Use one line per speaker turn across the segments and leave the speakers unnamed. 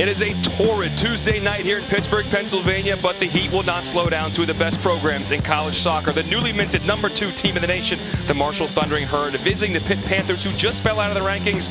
It is a torrid Tuesday night here in Pittsburgh, Pennsylvania, but the Heat will not slow down. Two of the best programs in college soccer. The newly minted #2 team in the nation, the Marshall Thundering Herd, visiting the Pitt Panthers, who just fell out of the rankings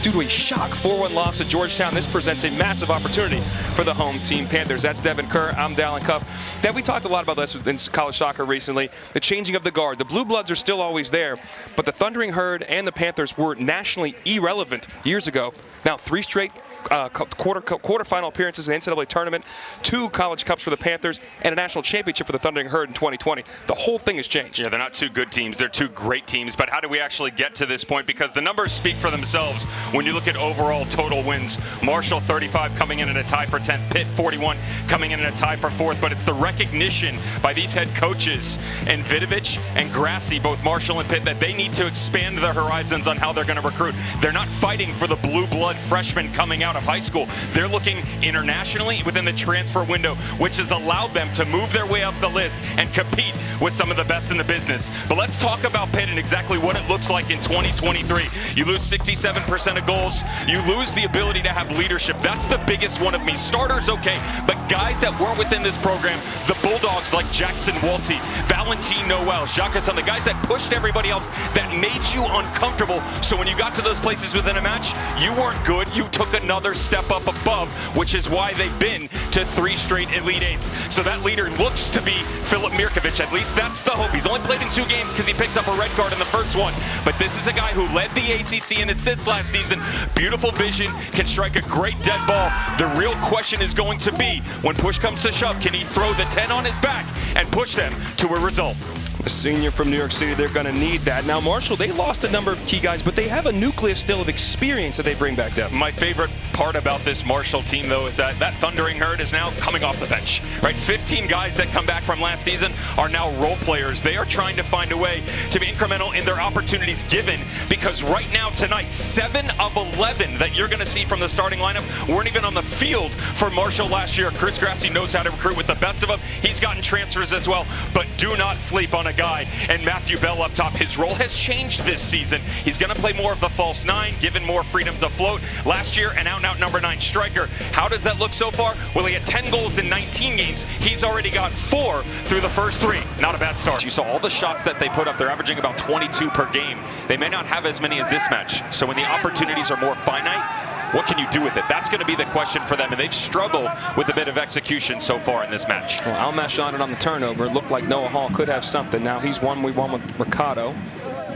due to a shock 4-1 loss at Georgetown. This presents a massive opportunity for the home team Panthers. That's Devin Kerr. I'm Dallin Cuff. Dad, we talked a lot about this in college soccer recently. The changing of the guard. The Blue Bloods are still always there, but the Thundering Herd and the Panthers were nationally irrelevant years ago. Now 3 straight quarterfinal appearances in the NCAA tournament, 2 college cups for the Panthers, and a national championship for the Thundering Herd in 2020. The whole thing has changed.
Yeah, they're not 2 good teams. They're 2 great teams. But how do we actually get to this point? Because the numbers speak for themselves when you look at overall total wins. Marshall 35 coming in at a tie for 10th. Pitt 41 coming in at a tie for 4th. But it's the recognition by these head coaches and Vidovich and Grassi, both Marshall and Pitt, that they need to expand their horizons on how they're going to recruit. They're not fighting for the blue blood freshmen coming out of high school. They're looking internationally within the transfer window, which has allowed them to move their way up the list and compete with some of the best in the business. But let's talk about Pitt and exactly what it looks like in 2023. You lose 67% of goals. You lose the ability to have leadership. That's the biggest one of me. Starters, okay, but guys that weren't within this program, the Bulldogs like Jackson Walty, Valentin Noel, Jacques Hassan, the guys that pushed everybody else, that made you uncomfortable. So when you got to those places within a match, you weren't good. You took another step up above, which is why they've been to 3 straight Elite Eights. So that leader looks to be Filip Mirkovic. At least that's the hope. He's only played in 2 games because he picked up a red card in the first one. But this is a guy who led the ACC in assists last season. Beautiful vision, can strike a great dead ball. The real question is going to be, when push comes to shove, can he throw the 10 on his back and push them to a result?
A senior from New York City, they're going to need that. Now, Marshall, they lost a number of key guys, but they have a nucleus still of experience that they bring back down.
My favorite part about this Marshall team, though, is that Thundering Herd is now coming off the bench, right? 15 guys that come back from last season are now role players. They are trying to find a way to be incremental in their opportunities given, because right now, tonight, 7 of 11 that you're going to see from the starting lineup weren't even on the field for Marshall last year. Chris Grassi knows how to recruit with the best of them. He's gotten transfers as well, but do not sleep on a guy. And Matthew Bell up top, his role has changed this season. He's going to play more of the false 9, given more freedom to float. Last year, an out-and-out number 9 striker. How does that look so far? Well, he had 10 goals in 19 games. He's already got 4 through the first 3. Not a bad start. You saw all the shots that they put up. They're averaging about 22 per game. They may not have as many as this match. So when the opportunities are more finite, what can you do with it? That's going to be the question for them, and they've struggled with a bit of execution so far in this match.
Well, Almash on it on the turnover. It looked like Noah Hall could have something. Now he's won. We won with Mercado.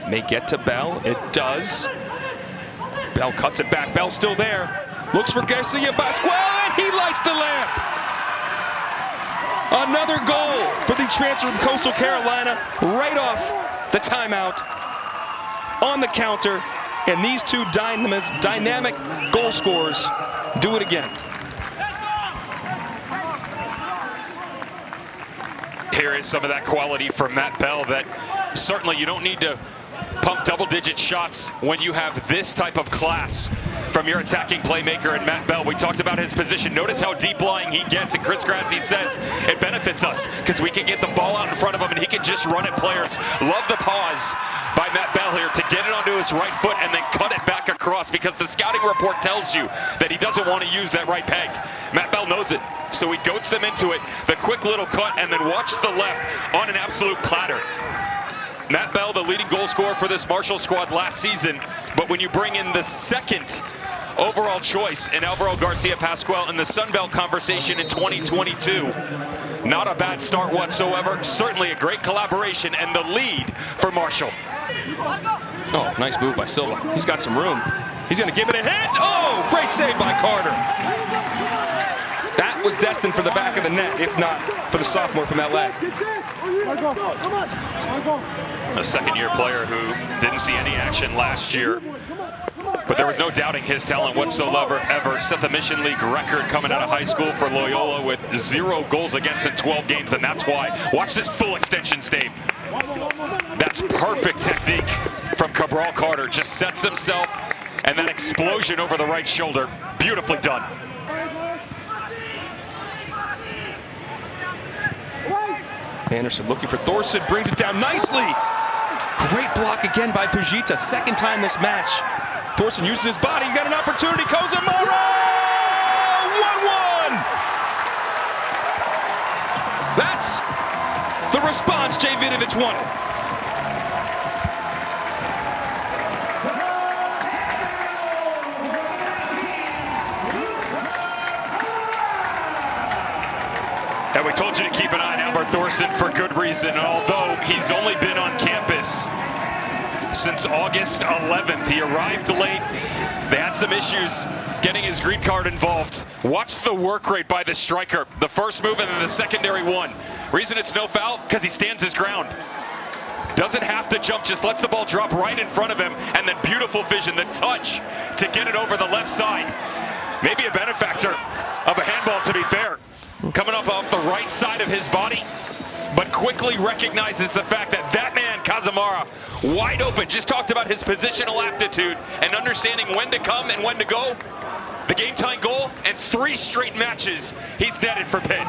May get to Bell. It does. Bell cuts it back. Bell's still there. Looks for Garcia Pascual, and he lights the lamp. Another goal for the transfer from Coastal Carolina, right off the timeout, on the counter. And these 2 dynamic goal scorers do it again.
Here is some of that quality from Matt Bell that certainly you don't need to pump double-digit shots when you have this type of class from your attacking playmaker in Matt Bell. We talked about his position. Notice how deep lying he gets, and Chris Grassi says it benefits us because we can get the ball out in front of him and he can just run at players. Love the pause by Matt Bell here to get it onto his right foot and then cut it back across, because the scouting report tells you that he doesn't want to use that right peg. Matt Bell knows it, so he goats them into it. The quick little cut, and then watch the left on an absolute platter. Matt Bell, the leading goal scorer for this Marshall squad last season, but when you bring in the 2nd overall choice in Alvaro Garcia Pascual in the Sun Belt conversation in 2022, not a bad start whatsoever. Certainly a great collaboration and the lead for Marshall.
Oh, nice move by Silva. He's got some room. He's going to give it a hit. Oh, great save by Carter. That was destined for the back of the net, if not for the sophomore from LA.
A second-year player who didn't see any action last year, but there was no doubting his talent whatsoever. Set the Mission League record coming out of high school for Loyola with 0 goals against in 12 games, and that's why. Watch this full extension stave. That's perfect technique from Cabral Carter. Just sets himself, and that explosion over the right shoulder. Beautifully done.
Anderson looking for Thorson, brings it down nicely. Great block again by Fujita, 2nd time this match. Thorson uses his body, he got an opportunity, Kozamura! That's the response Jay Vidovich wanted.
And we told you to keep an eye on Albert Thorson for good reason. Although he's only been on campus since August 11th. He arrived late. They had some issues getting his green card involved. Watch the work rate by the striker. The first move and then the secondary one. Reason it's no foul, because he stands his ground. Doesn't have to jump, just lets the ball drop right in front of him. And then beautiful vision, the touch to get it over the left side. Maybe a benefactor of a handball, to be fair. Coming up off the right side of his body, but quickly recognizes the fact that that man, Kazamara, wide open, just talked about his positional aptitude and understanding when to come and when to go. The game-tying goal and 3 straight matches he's netted for Pitt.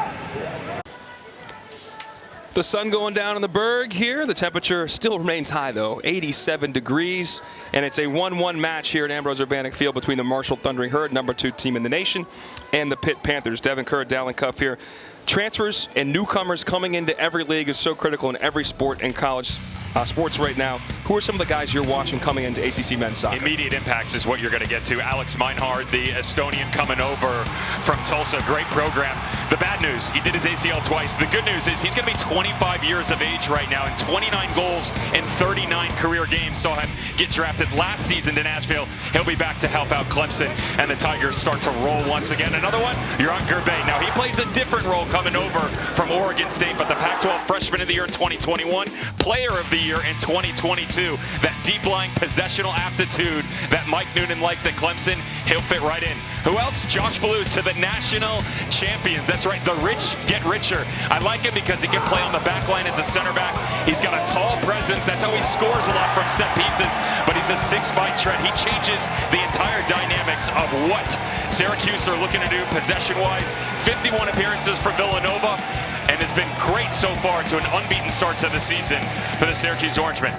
The sun going down in the Berg here. The temperature still remains high, though, 87 degrees. And it's a 1-1 match here at Ambrose Urbanic Field between the Marshall Thundering Herd, #2 team in the nation, and the Pitt Panthers. Devin Kerr, Dallin Cuff here. Transfers and newcomers coming into every league is so critical in every sport in college sports right now. Who are some of the guys you're watching coming into ACC men's soccer?
Immediate impacts is what you're going to get to. Alex Meinhard, the Estonian coming over from Tulsa, great program. The bad news, he did his ACL twice. The good news is he's going to be 25 years of age right now, and 29 goals in 39 career games. Saw him get drafted last season to Nashville. He'll be back to help out Clemson, and the Tigers start to roll once again. Another one, Yoran Gerbey. Now he plays a different role coming over from Oregon State, but the Pac-12 Freshman of the Year in 2021, Player of the Year in 2022. That deep-lying possessional aptitude that Mike Noonan likes at Clemson, he'll fit right in. Who else? Josh Blues to the national champions. That's right, the rich get richer. I like him because he can play on the back line as a center back. He's got a tall presence. That's how he scores a lot from set pieces, but he's a 6-by tread. He changes the entire dynamics of what Syracuse are looking to do possession-wise. 51 appearances for Villanova, and has been great so far to an unbeaten start to the season for the Syracuse Orangemen.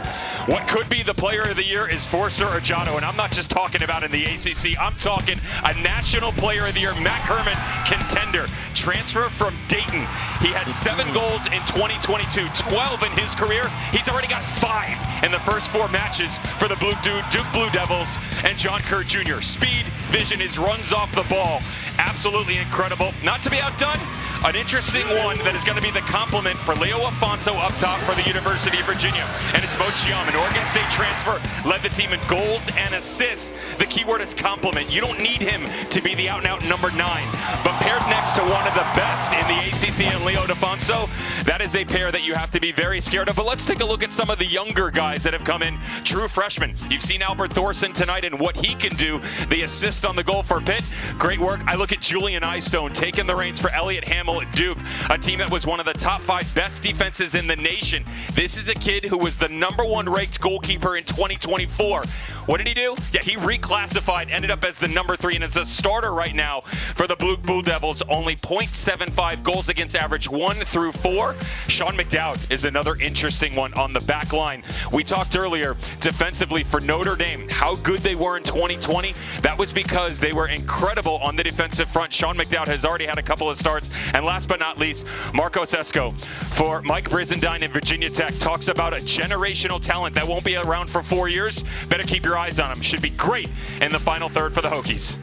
What could be the Player of the Year is Forster Ojado, and I'm not just talking about in the ACC. I'm talking a National Player of the Year, Matt Herman contender. Transfer from Dayton. He had 7 goals in 2022, 12 in his career. He's already got 5 in the first 4 matches for the Duke Blue Devils and John Kerr Jr. Speed, vision, his runs off the ball, absolutely incredible. Not to be outdone, an interesting one that is going to be the complement for Leo Afonso up top for the University of Virginia. And it's Mo Chiam, an Oregon State transfer, led the team in goals and assists. The key word is complement. You don't need him to be the out-and-out number 9. But paired next to one of the best in the ACC and Leo Afonso, that is a pair that you have to be very scared of. But let's take a look at some of the younger guys that have come in, true freshmen. You've seen Albert Thorson tonight and what he can do. The assist on the goal for Pitt, great work. I look at Julian Eystone taking the reins for Elliott Hamill at Duke, a team that was one of the top 5 best defenses in the nation. This is a kid who was the #1 ranked goalkeeper in 2024. What did he do? Yeah, he reclassified, ended up as the #3, and is the starter right now for the Blue Devils. Only .75 goals against average 1 through 4. Sean McDowd is another interesting one on the back line. We talked earlier defensively for Notre Dame, how good they were in 2020. That was because they were incredible on the defensive front. Sean McDowd has already had a couple of starts. And last but not least, Marcos Esco for Mike Brizendine in Virginia Tech talks about a generational talent that won't be around for 4 years. Better keep your eyes on him. Should be great in the final third for the Hokies.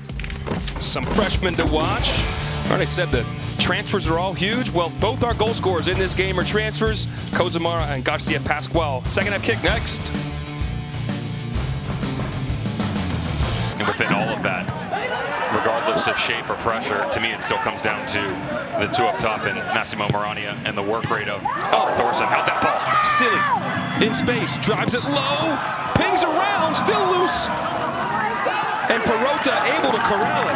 Some freshmen to watch. I already said that transfers are all huge. Well, both our goal scorers in this game are transfers. Kozamara and Garcia Pascual. Second half kick next.
And within all of that, regardless of shape or pressure, to me it still comes down to the 2 up top and Massimo Morania and the work rate of Albert Thorson. How's that ball?
Silly. In space. Drives it low. Pings around. Still loose. And Perota able to corral it.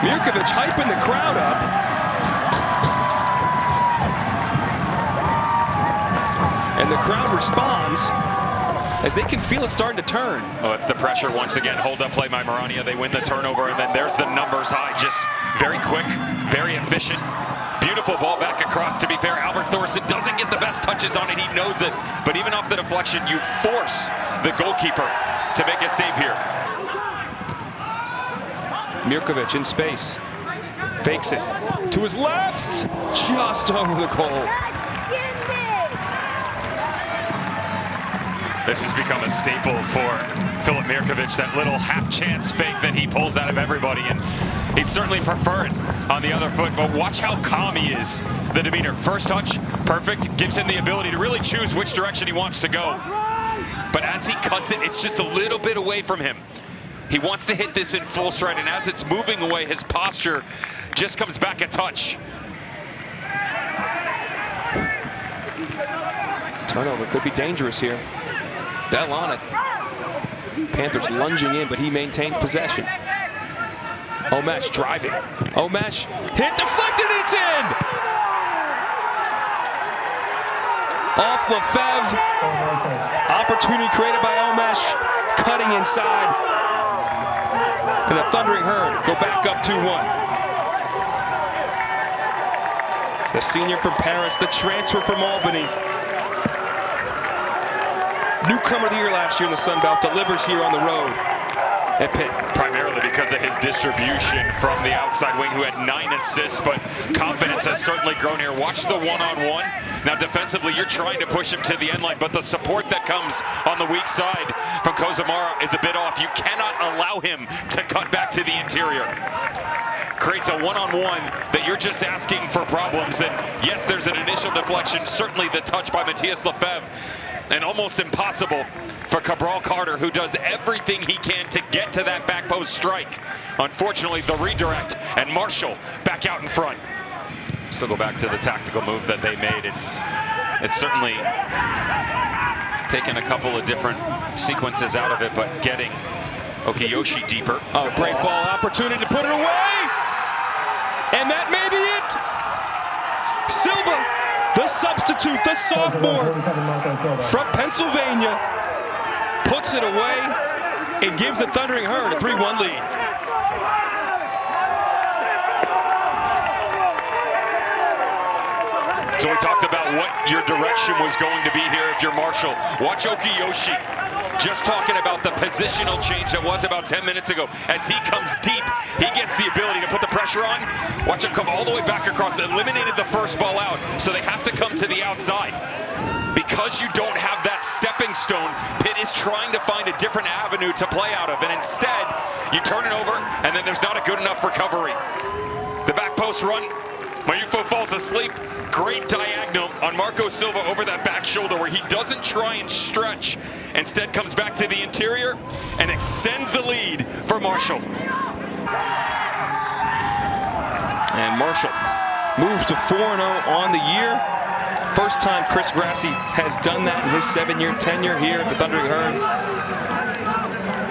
Mirkovic hyping the crowd up. And the crowd responds as they can feel it starting to turn.
Oh, it's the pressure once again. Hold up play by Morania. They win the turnover, and then there's the numbers high. Just very quick, very efficient. Beautiful ball back across. To be fair, Albert Thorson doesn't get the best touches on it. He knows it. But even off the deflection, you force the goalkeeper to make a save here.
Mirkovic in space. Fakes it. To his left, just over the goal.
This has become a staple for Filip Mirkovic, that little half-chance fake that he pulls out of everybody, and he'd certainly prefer it on the other foot, but watch how calm he is, the demeanor. First touch, perfect, gives him the ability to really choose which direction he wants to go. But as he cuts it, it's just a little bit away from him. He wants to hit this in full stride, and as it's moving away, his posture just comes back a touch.
Turnover could be dangerous here. Bell on it. Panthers lunging in, but he maintains possession. Omesh driving. Omesh hit, deflected, it's in! Off Lefebvre. Opportunity created by Omesh. Cutting inside. And the Thundering Herd go back up 2-1. The senior from Paris, the transfer from Albany. Newcomer of the year last year in the Sun Belt, delivers here on the road at Pitt.
Primarily because of his distribution from the outside wing, who had 9 assists, but confidence has certainly grown here. Watch the one-on-one. Now defensively, you're trying to push him to the end line, but the support that comes on the weak side from Kozamara is a bit off. You cannot allow him to cut back to the interior. Creates a one-on-one that you're just asking for problems, and yes, there's an initial deflection, certainly the touch by Matthias Lefebvre, and almost impossible for Cabral Carter, who does everything he can to get to that back post strike. Unfortunately, the redirect, and Marshall back out in front. Still go back to the tactical move that they made. It's certainly taken a couple of different sequences out of it, but getting Okiyoshi deeper.
Oh, great ball opportunity to put it away! And that may be it! Silva, the substitute, the sophomore from Pennsylvania, puts it away and gives the Thundering Herd a 3-1 lead.
So we talked about what your direction was going to be here if you're Marshall. Watch Okiyoshi. Just talking about the positional change that was about 10 minutes ago. As he comes deep, he gets the ability to put the pressure on. Watch him come all the way back across. Eliminated the first ball out, so they have to come to the outside. Because you don't have that stepping stone, Pitt is trying to find a different avenue to play out of, and instead, you turn it over, and then there's not a good enough recovery. The back post run, Mayufo falls asleep. Great diagonal on Marco Silva over that back shoulder, where he doesn't try and stretch, instead comes back to the interior and extends the lead for Marshall.
And Marshall moves to 4-0 on the year. First time Chris Grassi has done that in his 7-year tenure here at the Thundering Herd.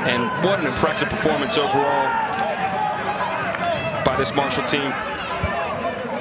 And what an impressive performance overall by this Marshall team.